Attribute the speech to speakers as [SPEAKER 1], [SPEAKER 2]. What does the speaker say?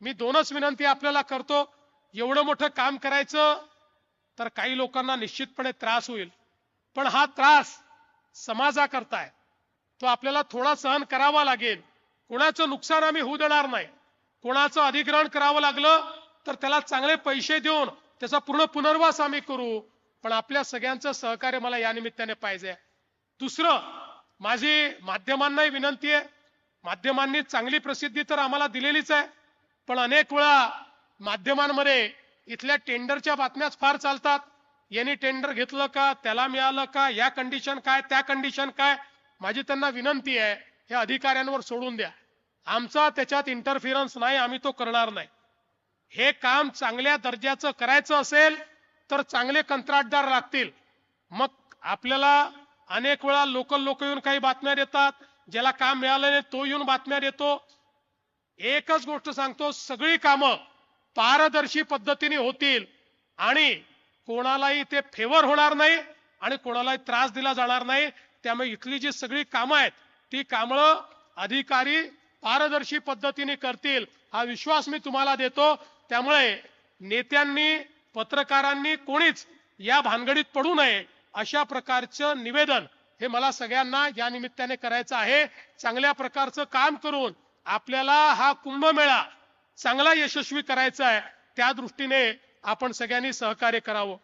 [SPEAKER 1] मी दोनच विनंती आपल्याला करतो, एवढं मोठं काम करायचं तर काही लोकांना निश्चितपणे त्रास होईल, पण हा त्रास समाजाकरता आहे, तो आपल्याला थोडा सहन करावा लागेल. कोणाचं नुकसान आम्ही होऊ देणार नाही. कोणाचं अधिग्रहण करावं लागलं तर त्याला चांगले पैसे देऊन त्याचा पूर्ण पुनर्वास आम्ही करू, पण आपल्या सगळ्यांचं सहकार्य मला या निमित्ताने पाहिजे. दुसरं, माझी माध्यमांनाही विनंती आहे. माध्यमांनी चांगली प्रसिद्धी तर आम्हाला दिलेलीच आहे, पण अनेक वेळा माध्यमांमध्ये इथल्या टेंडरच्या बातम्याच फार चालतात. यांनी टेंडर घेतलं का, त्याला मिळालं का, या कंडिशन काय, त्या कंडिशन काय. माझी त्यांना विनंती आहे, हे अधिकाऱ्यांवर सोडून द्या. आमचा त्याच्यात इंटरफिरन्स नाही, आम्ही तो करणार नाही. हे काम चांगल्या दर्जाचं करायचं असेल तर चांगले कंत्राटदार लागतील. मग आपल्याला अनेक वेळा लोकल लोक येऊन काही बातम्या देतात, ज्याला काम मिळालं नाही तो येऊन बातम्या देतो. एकच गोष्ट सांगतो, सगळी कामं पारदर्शी पद्धतीने होतील आणि कोणालाही ते फेवर होणार नाही आणि कोणालाही त्रास दिला जाणार नाही. त्यामुळे इथली जी सगळी कामं आहेत ती कामं अधिकारी पारदर्शी पद्धतीने करतील, हा विश्वास मी तुम्हाला देतो. त्यामुळे नेत्यांनी, पत्रकारांनी कोणीच या भानगडीत पडू नये, अशा प्रकारचं निवेदन हे मला सगळ्यांना या निमित्ताने करायचं आहे. चांगल्या प्रकारचं काम करून आपल्याला हा कुंभमेळा चांगला यशस्वी करायचा आहे, त्या दृष्टीने आपण सगळ्यांनी सहकार्य करावं.